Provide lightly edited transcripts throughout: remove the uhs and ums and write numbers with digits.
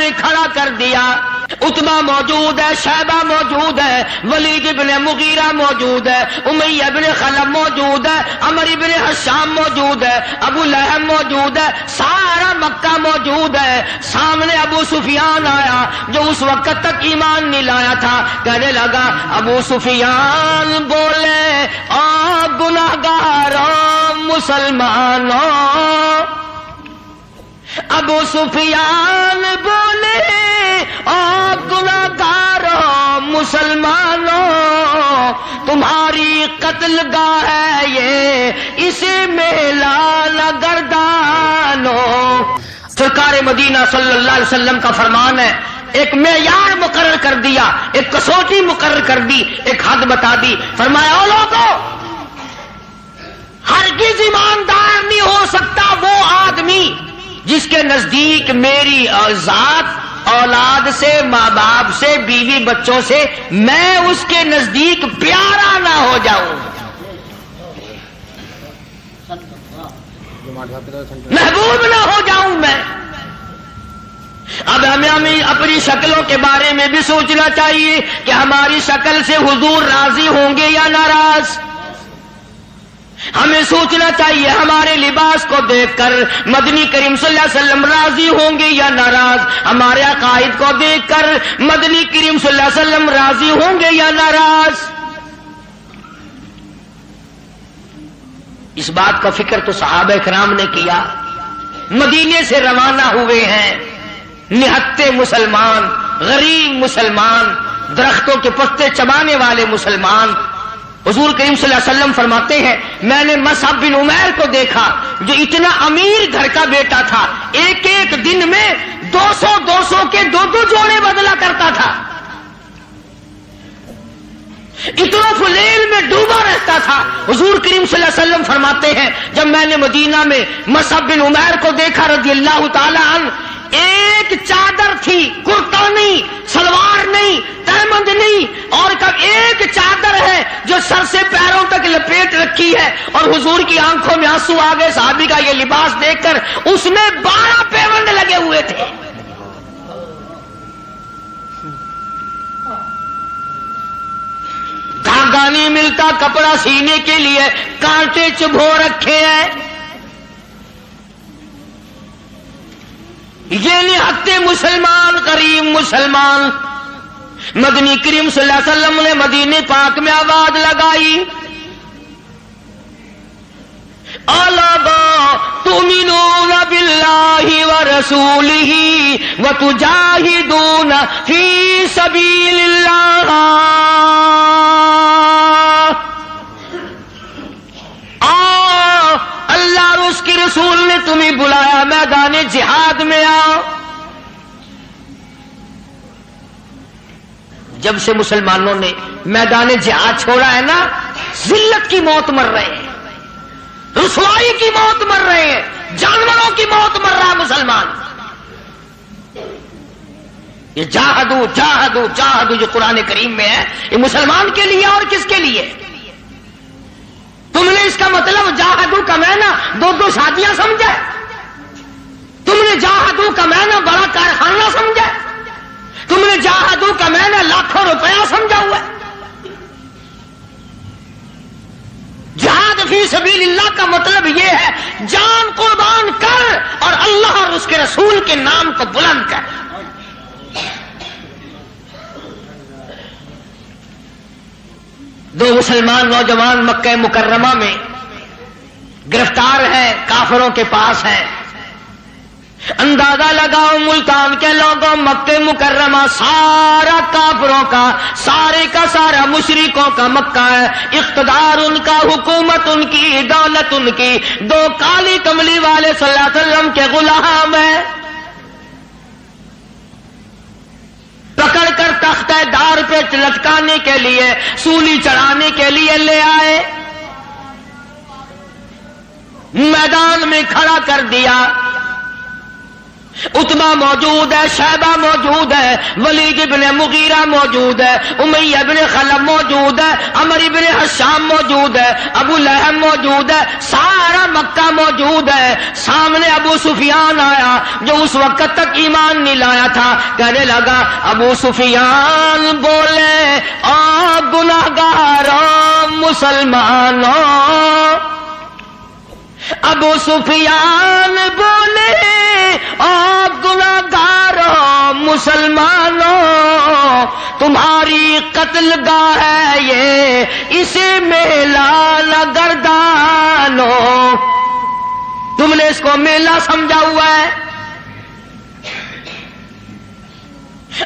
میں کھڑا کر دیا. عتبہ موجود ہے, شیبہ موجود ہے, ولید ابن مغیرہ موجود ہے, امیہ ابن خلف موجود ہے, عمر ابن حشام موجود ہے, ابو لہب موجود ہے, سارا مکہ موجود ہے. سامنے ابو سفیان آیا جو اس وقت تک ایمان نہیں لایا تھا. کہنے لگا, ابو سفیان بولے, آ گناہگاروں مسلمانوں. ابو سفیان بولے, اور گناہگاروں مسلمانوں, تمہاری قتل گاہ ہے یہ, اسے میلان گردانو. سرکار مدینہ صلی اللہ علیہ وسلم کا فرمان ہے, ایک معیار مقرر کر دیا, ایک کسوٹی مقرر کر دی, ایک حد بتا دی. فرمایا, او لوگوں, ہرگز ایماندار نہیں ہو سکتا وہ آدمی جس کے نزدیک میری ذات, اولاد سے, ماں باپ سے, بیوی بچوں سے میں اس کے نزدیک پیارا نہ ہو جاؤں, محبوب نہ ہو جاؤں میں. اب ہمیں اپنی شکلوں کے بارے میں بھی سوچنا چاہیے کہ ہماری شکل سے حضور راضی ہوں گے یا ناراض. ہمیں سوچنا چاہیے ہمارے لباس کو دیکھ کر مدنی کریم صلی اللہ علیہ وسلم راضی ہوں گے یا ناراض. ہمارے عقائد کو دیکھ کر مدنی کریم صلی اللہ علیہ وسلم راضی ہوں گے یا ناراض. اس بات کا فکر تو صحابہ کرام نے کیا. مدینے سے روانہ ہوئے ہیں نہتے مسلمان, غریب مسلمان, درختوں کے پتے چبانے والے مسلمان. حضور کریم صلی اللہ علیہ وسلم فرماتے ہیں, میں نے مصعب بن عمیر کو دیکھا جو اتنا امیر گھر کا بیٹا تھا, ایک ایک دن میں 200 کے 2 جوڑے بدلا کرتا تھا, اتنا فلیل میں ڈوبا رہتا تھا. حضور کریم صلی اللہ علیہ وسلم فرماتے ہیں, جب میں نے مدینہ میں مصعب بن عمیر کو دیکھا رضی اللہ تعالی عنہ, ایک چادر تھی, کرتا نہیں, سلوار نہیں, تہمند نہیں, اور کب ایک چادر ہے جو سر سے پیروں تک لپیٹ رکھی ہے, اور حضور کی آنکھوں میں آنسو آ گئے صحابی کا یہ لباس دیکھ کر. اس میں 12 پیوند لگے ہوئے تھے. دھاگا نہیں ملتا کپڑا سینے کے لیے, کانٹے چبھو رکھے ہیں. یہ نہتے مسلمان, غریب مسلمان. مدنی کریم صلی اللہ علیہ وسلم نے مدینے پاک میں آواز لگائی, اَلَا تُؤْمِنُونَ بِاللَّهِ وَرَسُولِهِ وَتُجَاهِدُونَ فِي سَبِيلِ اللَّهِ. اللہ اور اس کے رسول نے تمہیں بلایا, میدان جہاد میں آؤ. جب سے مسلمانوں نے میدان جہاد چھوڑا ہے نا, ذلت کی موت مر رہے ہیں, رسوائی کی موت مر رہے ہیں, جانوروں کی موت مر رہا ہے مسلمان. یہ جاہدو جاہدو جاہدو جو قرآن کریم میں ہے, یہ مسلمان کے لیے اور کس کے لیے؟ تم نے اس کا مطلب جاہدو کا معنی 2 شادیاں سمجھا؟ تم نے جاہدو کا معنی بڑا کارخانہ سمجھا؟ تم نے جاہدو کا معنی لاکھوں روپیہ سمجھا ہوا ہے؟ جہاد فی سبیل اللہ کا مطلب یہ ہے جان قربان کر اور اللہ اور اس کے رسول کے نام کو بلند کر. دو مسلمان نوجوان مکہ مکرمہ میں گرفتار ہیں, کافروں کے پاس ہیں. اندازہ لگاؤ ملتان کے لوگوں, مکہ مکرمہ سارا کافروں کا, سارے کا سارا مشرکوں کا مکہ ہے. اقتدار ان کا, حکومت ان کی, دولت ان کی. 2 کالی کملی والے صلی اللہ علیہ وسلم کے غلام ہیں. پکڑ کر تختہ دار پہ لٹکانے کے لیے, سولی چڑھانے کے لیے لے آئے, میدان میں کھڑا کر دیا. عتبہ موجود ہے، شیبہ موجود ہے، ولید ابن مغیرہ موجود ہے، امیہ ابن خلف موجود ہے، عمر ابن حشام موجود ہے، ابو لہب موجود ہے، سارا مکہ موجود ہے۔ سامنے ابو سفیان آیا جو اس وقت تک ایمان نہیں لایا تھا، کہنے لگا ابو سفیان بولے آ گناہگاروں مسلمانوں، ابو سفیان بولے آپ گناہگاروں مسلمانوں، تمہاری قتل گاہ ہے یہ، اسے میلہ نہ گردانو۔ تم نے اس کو میلہ سمجھا ہوا ہے؟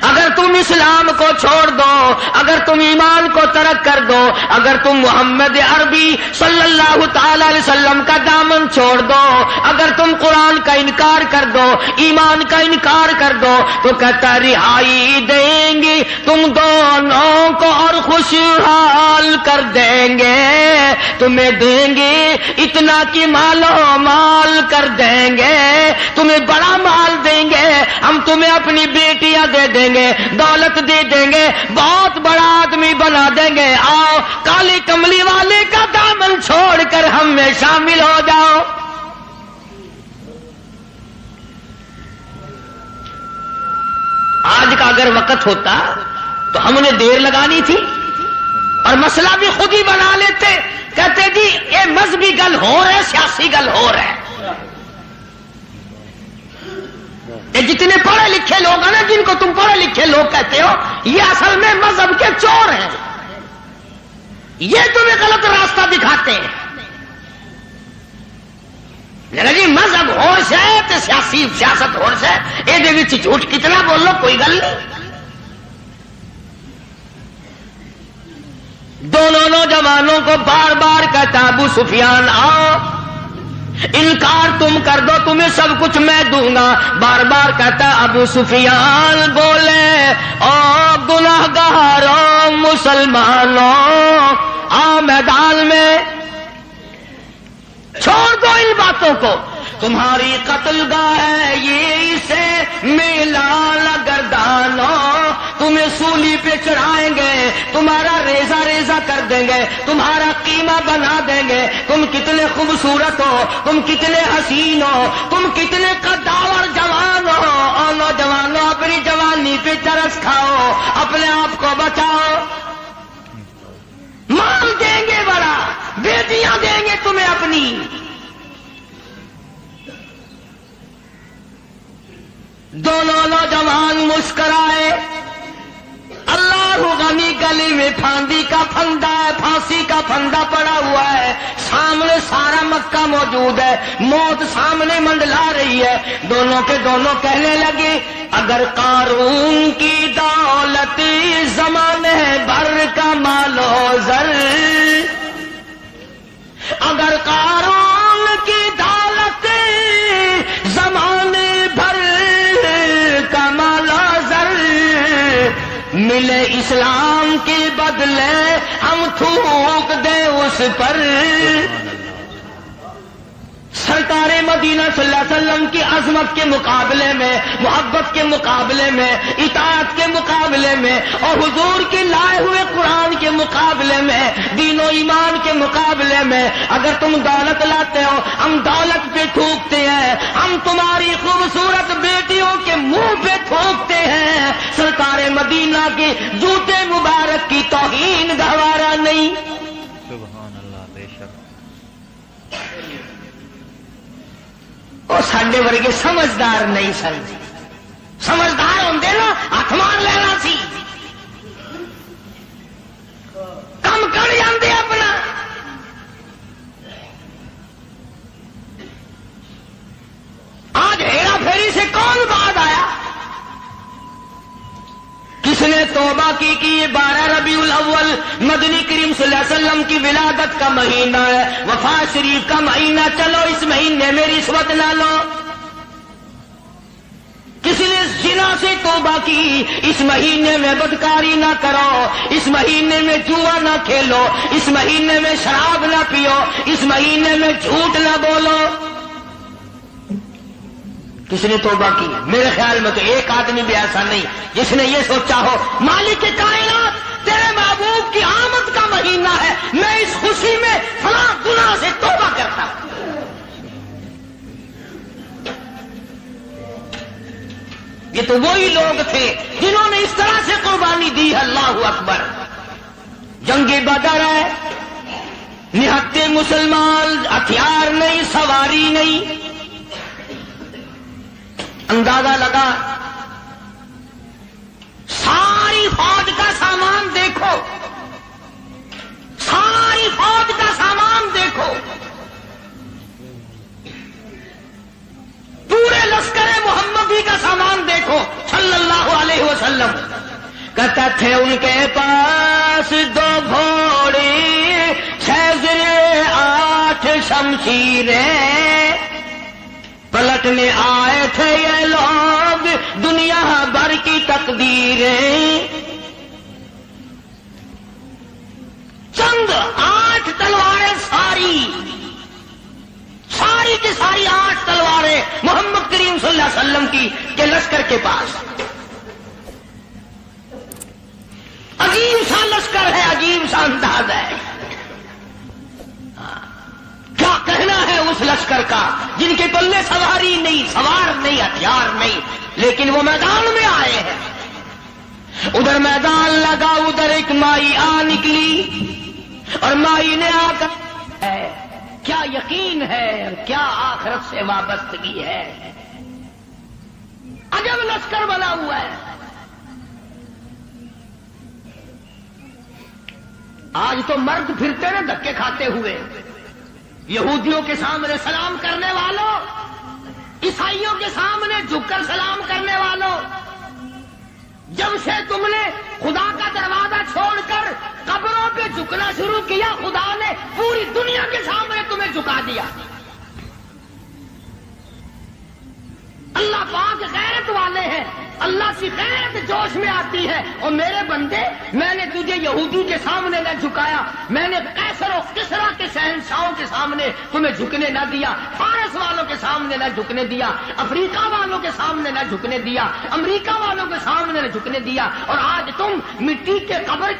اگر تم اسلام کو چھوڑ دو، اگر تم ایمان کو ترک کر دو، اگر تم محمد عربی صلی اللہ تعالی علیہ وسلم کا دامن چھوڑ دو، اگر تم قرآن کا انکار کر دو، ایمان کا انکار کر دو، تو کہتا رہائی دیں گے تم دونوں کو اور خوشحال کر دیں گے، تمہیں دیں گے اتنا کہ مالو مال کر دیں گے، تمہیں بڑا مال دیں گے، ہم تمہیں اپنی بیٹیاں دے دیں گے، دولت دے دیں گے، بہت بڑا آدمی بنا دیں گے، آؤ کالی کملی والے کا دامن چھوڑ کر ہم میں شامل ہو جاؤ۔ آج کا اگر وقت ہوتا تو ہم نے دیر لگانی تھی اور مسئلہ بھی خود ہی بنا لیتے، کہتے جی یہ مذہبی گل ہو رہا ہے، سیاسی گل ہو رہا ہے۔ یہ جتنے پڑھے لکھے لوگ ہیں نا، جن کو تم پڑھے لکھے لوگ کہتے ہو، یہ اصل میں مذہب کے چور ہیں، یہ تمہیں غلط راستہ دکھاتے ہیں۔ جی مذہب ہوش ہے تو سیاست ہوش ہے، یہ جھوٹ کتنا بول لو کوئی گل نہیں۔ دونوں نوجوانوں کو بار بار کہتا ابو سفیان آؤ، انکار تم کر دو تمہیں سب کچھ میں دوں گا، بار بار کہتا ابو سفیان بولے او گناہگاروں مسلمانوں، آؤ میدان میں، چھوڑ دو ان باتوں کو، تمہاری قتل گاہ ہے یہ، اسے میلہ نہ گردانو، تمہیں سولی پہ چڑھائیں گے، تمہارا ریزہ ریزہ کر دیں گے، تمہارا قیمہ بنا دیں گے، تم کتنے خوبصورت ہو، تم کتنے حسین ہو، تم کتنے قداور جوان ہو، اور نوجوانوں اپنی جوانی پہ ترس کھاؤ، اپنے آپ کو بچاؤ، مال دیں گے بڑا، بیٹیاں دیں گے تمہیں اپنی۔ دونوں نوجوان مسکرائے، اللہ غنی گلی میں پھاندی کا پھندا ہے، پھانسی کا پھندا پڑا ہوا ہے، سامنے سارا مکہ موجود ہے، موت سامنے منڈلا رہی ہے، دونوں کے دونوں کہنے لگے اگر قارون کی دولت زمانے بھر کا مال و زر، اگر قارون کی دولت زمانے بھر کا مال و زر ملے اسلام کے بدلے ہم تھوک دیں اس پر۔ سرکار مدینہ صلی اللہ علیہ وسلم کی عظمت کے مقابلے میں، محبت کے مقابلے میں، اطاعت کے مقابلے میں، اور حضور کے لائے ہوئے قرآن کے مقابلے میں، دین و ایمان کے مقابلے میں اگر تم دولت لاتے ہو، ہم دولت پہ تھوکتے ہیں، ہم تمہاری خوبصورت بیٹیوں کے منہ پہ تھوکتے ہیں، سرکار مدینہ کے جوتے مبارک کی توہین گوارا نہیں۔ سبحان اللہ، بے شک۔ وہ ساڈے ورگے سمجھدار نہیں سن، سمجھدار ہوندے نا ہاتھ مار لینا سی، کم کر جاندے اپنا۔ آج ہیرا پھیری سے کون بعد آیا؟ کس نے توبہ کی کہ یہ 12 ربیع الاول مدنی کریم صلی اللہ علیہ وسلم کی ولادت کا مہینہ ہے، وفات شریف کا مہینہ، چلو اس مہینے میں رشوت نہ لو۔ کس نے زنا سے توبہ کی، اس مہینے میں بدکاری نہ کرو، اس مہینے میں جوا نہ کھیلو، اس مہینے میں شراب نہ پیو، اس مہینے میں جھوٹ نہ بولو۔ کس نے توبہ کی؟ میرے خیال میں تو ایک آدمی بھی ایسا نہیں جس نے یہ سوچا ہو مالک کائنات تیرے محبوب کی آمد کا مہینہ ہے، میں اس خوشی میں فلاں گناہ سے توبہ کرتا ہوں۔ یہ تو وہی لوگ تھے جنہوں نے اس طرح سے قربانی دی ہے۔ اللہ اکبر۔ جنگ بدر ہے، نہتے مسلمان، ہتھیار نہیں، سواری نہیں، اندازہ لگا ساری فوج کا سامان دیکھو، ساری فوج کا سامان دیکھو، پورے لشکر محمدی کا سامان دیکھو صلی اللہ علیہ وسلم۔ کہتے تھے ان کے پاس 2 گھوڑے، 6 زرے، 8 شمشیریں، پلٹنے آئے تھے یہ لوگ دنیا بھر کی تقدیریں۔ چند 8 تلواریں، ساری کی ساری 8 تلواریں محمد کریم صلی اللہ علیہ وسلم کی کے لشکر کے پاس۔ عجیب سا لشکر ہے، عجیب سا انداز ہے۔ کیا کہنا ہے اس لشکر کا جن کے پلے سواری نہیں، سوار نہیں، ہتھیار نہیں، لیکن وہ میدان میں آئے ہیں۔ ادھر میدان لگا، ادھر ایک مائی آ نکلی اور مائی نے آ کر کیا یقین ہے اور کیا آخرت سے وابستگی ہے۔ عجب لشکر بنا ہوا ہے۔ آج تو مرد پھرتے نا دھکے کھاتے ہوئے، یہودیوں کے سامنے سلام کرنے والوں، عیسائیوں کے سامنے جھک کر سلام کرنے والوں، جب سے تم نے خدا کا دروازہ چھوڑ کر قبروں پہ جھکنا شروع کیا، خدا نے پوری دنیا کے سامنے تمہیں جھکا دیا۔ اللہ پاک غیرت والے ہیں، اللہ کی غیرت جوش میں آتی ہے۔ اور میرے بندے، میں نے تجھے یہودی کے سامنے نہ جھکایا، میں نے قیصر و کسریٰ کے شہنشاہوں کے سامنے تمہیں جھکنے نہ دیا، فارس والوں کے سامنے نہ جھکنے دیا، افریقہ والوں کے سامنے نہ جھکنے دیا، امریکہ والوں کے سامنے نہ جھکنے دیا۔ اور آج تم مٹی کے قبر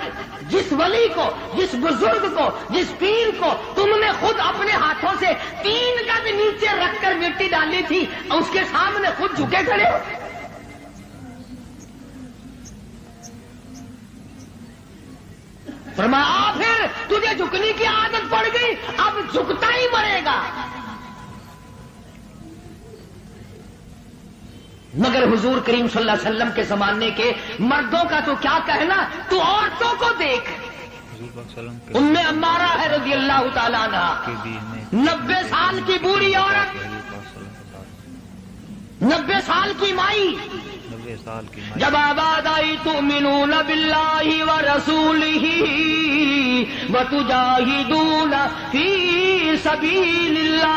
جس ولی کو، جس بزرگ کو، جس پیر کو تم نے خود اپنے ہاتھوں سے 3 گز نیچے رکھ کر مٹی ڈالی تھی، اس کے سامنے خود جھکے کھڑے ہو۔ فرمایا پھر تجھے جھکنے کی عادت پڑ گئی، اب جھکتا ہی مرے گا۔ مگر حضور کریم صلی اللہ علیہ وسلم کے زمانے کے مردوں کا تو کیا کہنا، تو عورتوں کو دیکھ، ام عمارہ ہے رضی اللہ تعالیٰ عنہ، 90 سال کی بوڑھی عورت، 90 سال کی مائی، جب آباد آئی تؤمنون باللہ ورسولہ وتجاہدون فی سبیل اللہ،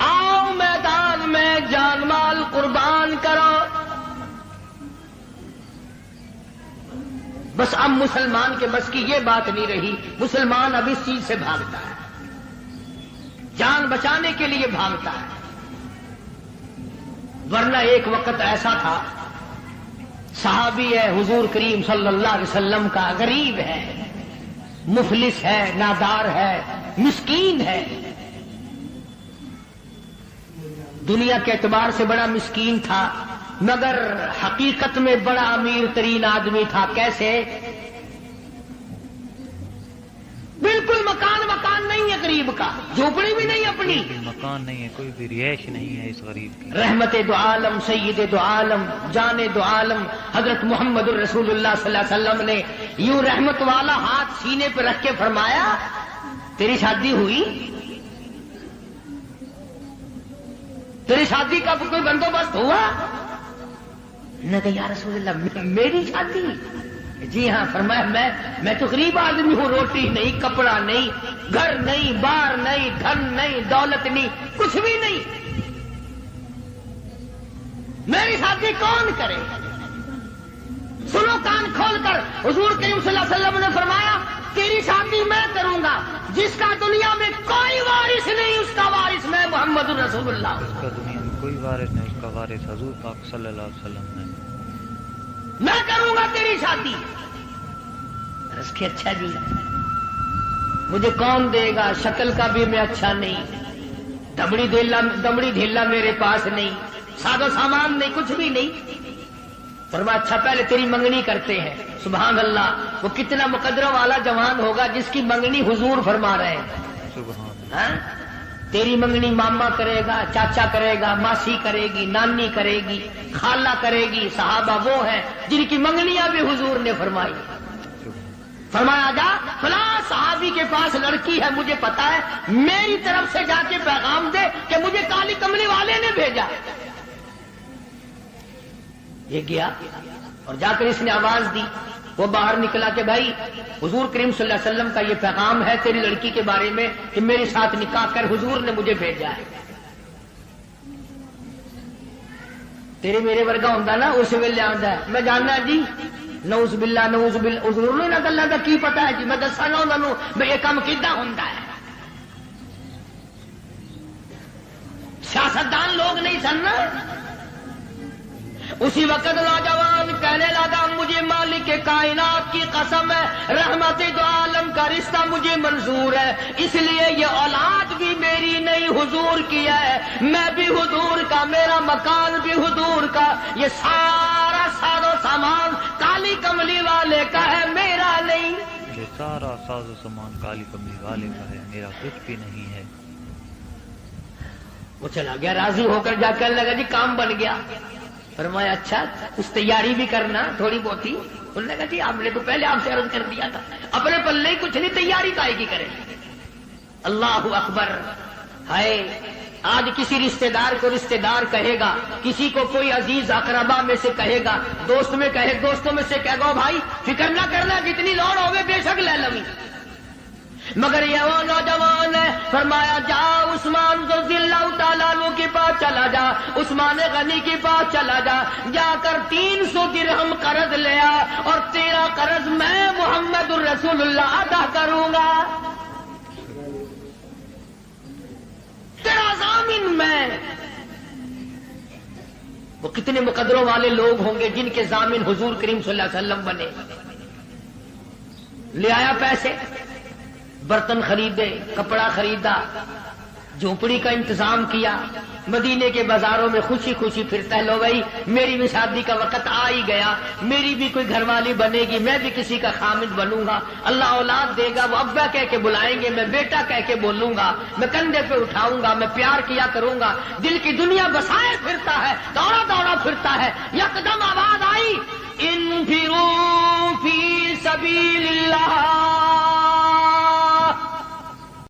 آؤ میدان میں جان مال قربان کرو۔ بس اب مسلمان کے بس کی یہ بات نہیں رہی، مسلمان اب اس چیز سے بھاگتا ہے، جان بچانے کے لیے بھاگتا ہے۔ ورنہ ایک وقت ایسا تھا، صحابی ہے حضور کریم صلی اللہ علیہ وسلم کا، غریب ہے، مفلس ہے، نادار ہے، مسکین ہے، دنیا کے اعتبار سے بڑا مسکین تھا، مگر حقیقت میں بڑا امیر ترین آدمی تھا۔ کیسے؟ بالکل مکان نہیں ہے غریب کا، جھوپڑی بھی نہیں اپنی، مکان نہیں ہے، کوئی بھی رہائش نہیں ہے اس غریب کی۔ رحمت دو عالم، سید دو عالم، جان دو عالم حضرت محمد الرسول اللہ صلی اللہ علیہ وسلم نے یوں رحمت والا ہاتھ سینے پہ رکھ کے فرمایا، تیری شادی ہوئی؟ تیری شادی کا کوئی بندوبست ہوا؟ نے کہا یا رسول اللہ میری شادی؟ جی ہاں۔ فرمایا میں تو غریب آدمی ہوں، روٹی نہیں، کپڑا نہیں، گھر نہیں، بار نہیں، دھن نہیں، دولت نہیں، کچھ بھی نہیں، میری شادی کون کرے؟ سنو کان کھول کر، حضور کریم صلی اللہ علیہ وسلم نے فرمایا تیری شادی میں کروں گا جس کا دنیا میں کوئی وارث نہیں اس کا وارث میں محمد رسول اللہ. اس کا دنیا میں کوئی وارث نہیں، اس کا وارث حضور پاک صلی اللہ علیہ وسلم ہے. میں کروں گا تیری شادی. اس کے اچھا جی مجھے کون دے گا، شکل کا بھی میں اچھا نہیں، دمڑی ڈھیلا میرے پاس نہیں، ساز و سامان نہیں، کچھ بھی نہیں. فرمایا اچھا پہلے تیری منگنی کرتے ہیں. سبحان اللہ، وہ کتنا مقدرہ والا جوان ہوگا جس کی منگنی حضور فرما رہے ہیں. سبحان اللہ. ہاں؟ تیری منگنی ماما کرے گا، چاچا کرے گا، ماسی کرے گی، نانی کرے گی، خالہ کرے گی. صحابہ وہ ہیں جن کی منگنیاں بھی حضور نے فرمائی. فرمایا جا فلاں صحابی کے پاس لڑکی ہے، مجھے پتا ہے، میری طرف سے جا کے پیغام دے کہ مجھے کالی کملی والے نے بھیجا. یہ گیا اور جا کر اس نے آواز دی. وہ باہر نکلا کہ بھائی حضور کریم صلی اللہ علیہ وسلم کا یہ پیغام ہے تیری لڑکی کے بارے میں کہ میرے ساتھ نکاح کر، حضور نے مجھے بھیجا ہے. تیرے میرے ورگا ہوں نا اس ویلے آتا ہے میں جاننا جی نعوذ باللہ نعوذ باللہ. حضور نے نہ گلاں دا کی پتا ہے جی، میں دساں گا انہاں نوں بھئی یہ کام کیدا ہوندا ہے. سیاستدان لوگ نہیں سن نا. اسی وقت نوجوان کہنے لگا مجھے مالک کائنات کی قسم ہے، رحمت دو عالم کا رشتہ مجھے منظور ہے، اس لیے یہ اولاد بھی میری نہیں حضور کی ہے، میں بھی حضور کا، میرا مکان بھی حضور کا، یہ سارا ساز و سامان کالی کملی والے کا ہے، میرا نہیں. یہ سارا ساز و سامان کالی کملی والے کا ہے، میرا کچھ بھی نہیں ہے. وہ چلا گیا راضی ہو کر، جا کر لگا جی کام بن گیا. فرمایا اچھا اس تیاری بھی کرنا تھوڑی بہت ہی. انہوں نے کہا جی آپ نے تو پہلے آپ سے عرض کر دیا تھا، اپنے پلے ہی کچھ نہیں، تیاری کائے کی کریں. اللہ اکبر. ہائے آج کسی رشتہ دار کو رشتہ دار کہے گا، کسی کو کوئی عزیز اقربا میں سے کہے گا، دوستوں میں سے کہے گا بھائی فکر نہ کرنا جتنی لوڑ ہوگی بے شک لے لوی. مگر یہ وہ نوجوان ہے، فرمایا جا عثمان رضی اللہ تعالیٰ عنہ کے پاس چلا جا، عثمان غنی کے پاس چلا جا، جا کر 300 درہم قرض لیا اور تیرا قرض میں محمد الرسول اللہ ادا کروں گا، تیرا ضامن میں. وہ کتنے مقدروں والے لوگ ہوں گے جن کے ضامن حضور کریم صلی اللہ علیہ وسلم بنے. لے آیا پیسے، برتن خریدے، کپڑا خریدا، جھونپڑی کا انتظام کیا، مدینے کے بازاروں میں خوشی خوشی پھرتا ہے. لو بھائی میری بھی شادی کا وقت آ ہی گیا، میری بھی کوئی گھر والی بنے گی، میں بھی کسی کا خامد بنوں گا، اللہ اولاد دے گا، وہ ابا کہہ کے بلائیں گے، میں بیٹا کہہ کے بولوں گا، میں کندھے پہ اٹھاؤں گا، میں پیار کیا کروں گا. دل کی دنیا بسائے پھرتا ہے، دوڑا دوڑا پھرتا ہے. یکدم آواز آئی انفروا فی سبیل اللہ.